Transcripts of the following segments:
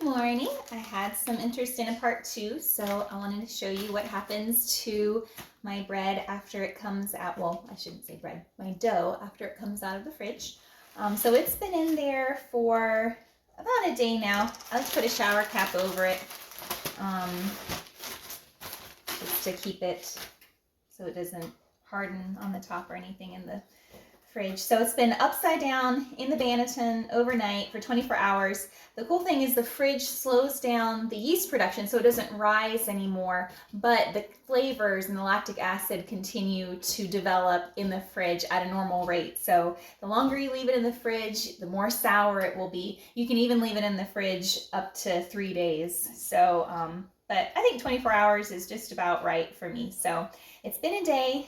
morning. I had some interest in a part 2, so I wanted to show you what happens to my bread after it comes out. Well, I shouldn't say bread, my dough after it comes out of the fridge. So it's been in there for about a day now. I like to put a shower cap over it just to keep it so it doesn't harden on the top or anything in the fridge. So it's been upside down in the Banneton overnight for 24 hours. The cool thing is the fridge slows down the yeast production so it doesn't rise anymore, but the flavors and the lactic acid continue to develop in the fridge at a normal rate. So the longer you leave it in the fridge, the more sour it will be. You can even leave it in the fridge up to 3 days. So, but I think 24 hours is just about right for me. So it's been a day.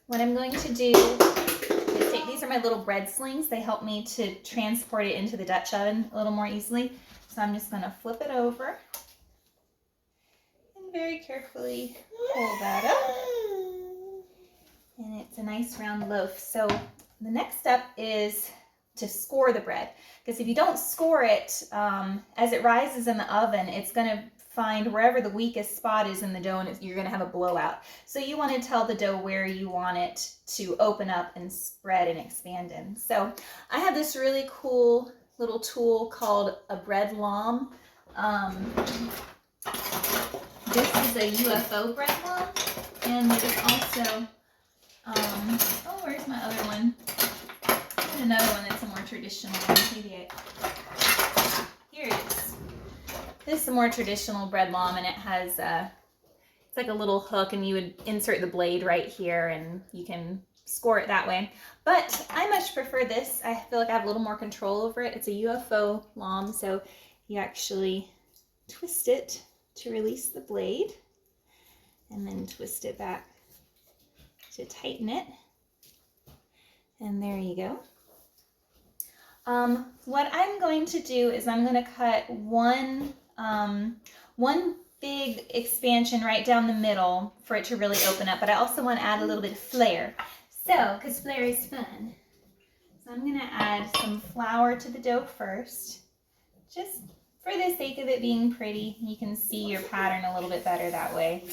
What I'm going to do is take, these are my little bread slings. They help me to transport it into the Dutch oven a little more easily. So I'm just going to flip it over and very carefully pull that up. And it's a nice round loaf. So the next step is to score the bread. Because if you don't score it, as it rises in the oven, it's going to find wherever the weakest spot is in the dough, and you're going to have a blowout. So you want to tell the dough where you want it to open up and spread and expand in. So I have this really cool little tool called a bread lom. This is a UFO bread lom, and there's also, oh, where's my other one? There's another one that's a more traditional one. Maybe here it is. This is a more traditional bread lom, and it has it's like a little hook, and you would insert the blade right here and you can score it that way. But I much prefer this. I feel like I have a little more control over it. It's a UFO lom, so you actually twist it to release the blade and then twist it back to tighten it. And there you go. What I'm going to do is I'm going to cut one big expansion right down the middle for it to really open up, but I also want to add a little bit of flair. So, because flair is fun. So I'm going to add some flour to the dough first, just for the sake of it being pretty. You can see your pattern a little bit better that way.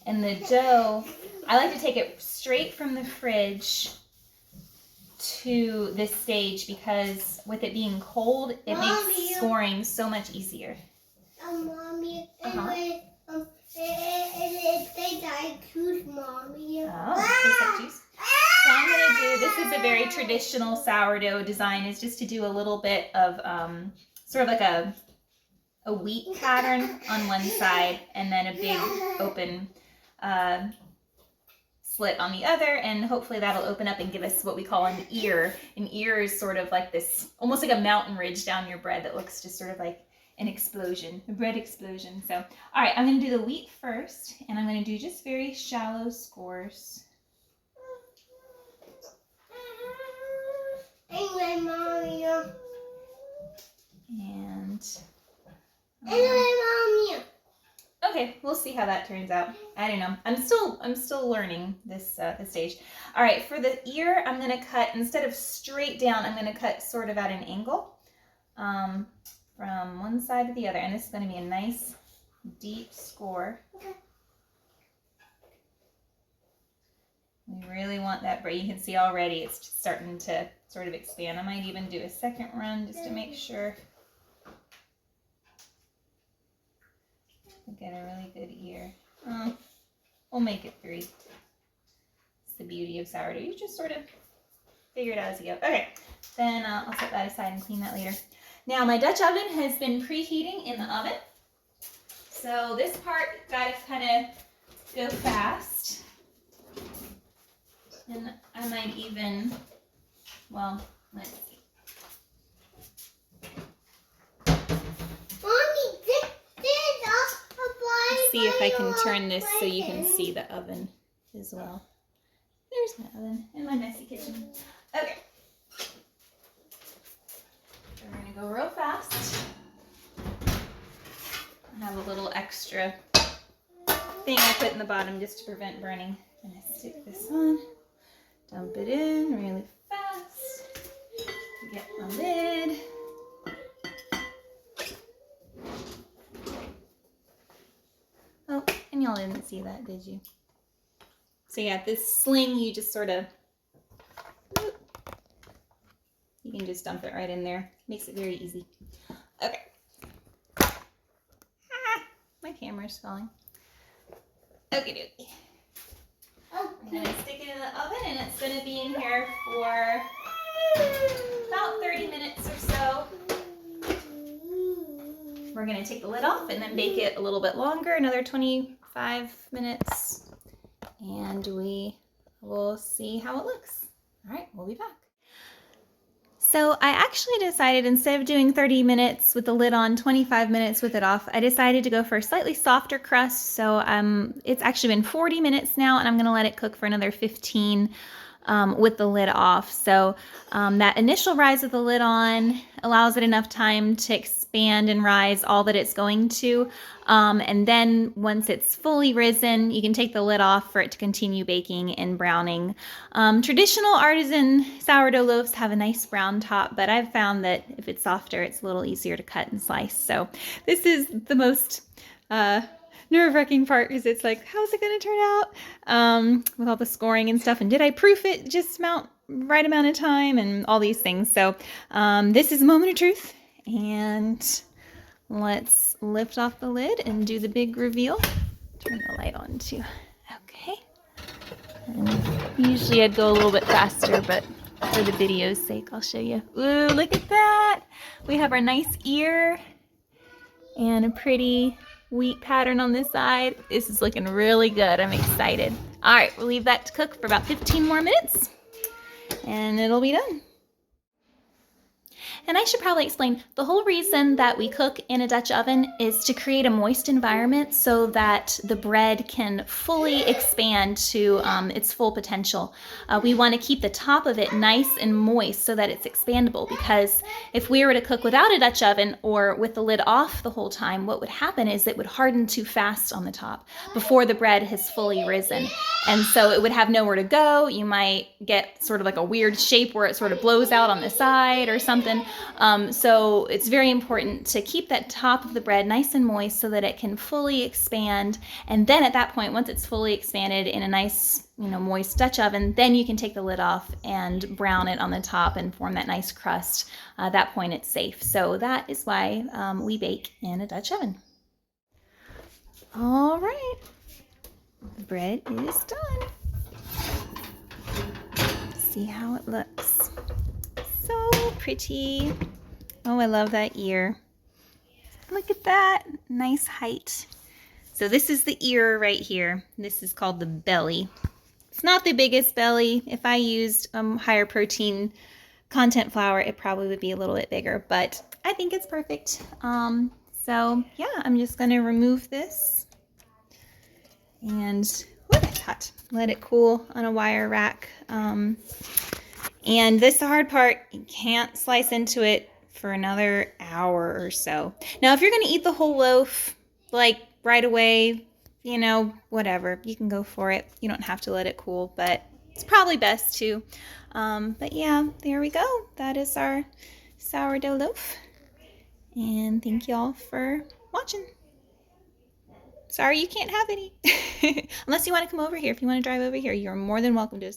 And the dough, I like to take it straight from the fridge to this stage because with it being cold, it makes scoring so much easier. Mommy, they died juice, Mommy. Oh, taste that juice. So I'm going to do, this is a very traditional sourdough design, is just to do a little bit of sort of like a wheat pattern on one side and then a big open slit on the other, and hopefully that'll open up and give us what we call an ear. An ear is sort of like this, almost like a mountain ridge down your bread that looks just sort of like an explosion, a bread explosion. So, all right, I'm going to do the wheat first, and I'm going to do just very shallow scores. Anyway, Mommy. And Mommy. okay, we'll see how that turns out. I don't know. I'm still learning this stage. All right, for the ear, I'm going to cut, instead of straight down, I'm going to cut sort of at an angle. From one side to the other, and this is going to be a nice deep score. Okay. We really want that bread. You can see already it's starting to sort of expand. I might even do a second run just to make sure I get a really good ear. We'll make it 3. It's the beauty of sourdough. You just sort of figure it out as you go. Okay, then I'll set that aside and clean that later. Now my Dutch oven has been preheating in the oven, so this part got to kind of go fast, and I might even, well, let's see. Mommy, this See if I can turn this so you can see the oven as well. There's my oven in my messy kitchen. Okay. We're going to go real fast. I have a little extra thing I put in the bottom just to prevent burning. I'm going to stick this on, dump it in really fast, get my lid, Y'all didn't see that, did you? So yeah, this sling, you just sort of, you can just dump it right in there. Makes it very easy. Okay. My camera's falling. Okay, dokie. I'm gonna stick it in the oven, and it's gonna be in here for about 30 minutes or so. We're gonna take the lid off and then bake it a little bit longer, another 25 minutes, and we will see how it looks. All right, we'll be back. So I actually decided, instead of doing 30 minutes with the lid on, 25 minutes with it off, I decided to go for a slightly softer crust. So it's actually been 40 minutes now, and I'm gonna let it cook for another 15 with the lid off. So that initial rise with the lid on allows it enough time to expand and rise all that it's going to. And then once it's fully risen, you can take the lid off for it to continue baking and browning. Traditional artisan sourdough loaves have a nice brown top, but I've found that if it's softer, it's a little easier to cut and slice. So this is the most nerve-wracking part, because it's like, how's it going to turn out with all the scoring and stuff, and did I proof it just right amount of time, and all these things. So this is a moment of truth, and let's lift off the lid and do the big reveal. Turn the light on too. Okay. And usually I'd go a little bit faster, but for the video's sake, I'll show you. Ooh, look at that. We have our nice ear and a pretty wheat pattern on this side. This is looking really good. I'm excited. All right, we'll leave that to cook for about 15 more minutes, and it'll be done. And I should probably explain, the whole reason that we cook in a Dutch oven is to create a moist environment so that the bread can fully expand to its full potential. We want to keep the top of it nice and moist so that it's expandable, because if we were to cook without a Dutch oven or with the lid off the whole time, what would happen is it would harden too fast on the top before the bread has fully risen. And so it would have nowhere to go. You might get sort of like a weird shape where it sort of blows out on the side or something. So it's very important to keep that top of the bread nice and moist so that it can fully expand. And then at that point, once it's fully expanded in a nice, moist Dutch oven, then you can take the lid off and brown it on the top and form that nice crust. At that point, it's safe. So that is why we bake in a Dutch oven. All right, the bread is done. See how it looks. So pretty. Oh, I love that ear. Look at that. Nice height. So this is the ear right here. This is called the belly. It's not the biggest belly. If I used higher protein content flour, it probably would be a little bit bigger, but I think it's perfect. So yeah, I'm just going to remove this and that's hot. Let it cool on a wire rack. And this is the hard part. You can't slice into it for another hour or so. Now, if you're going to eat the whole loaf, like right away, whatever, you can go for it. You don't have to let it cool, but it's probably best to. But yeah, there we go. That is our sourdough loaf. And thank y'all for watching. Sorry you can't have any. Unless you want to come over here. If you want to drive over here, you're more than welcome to.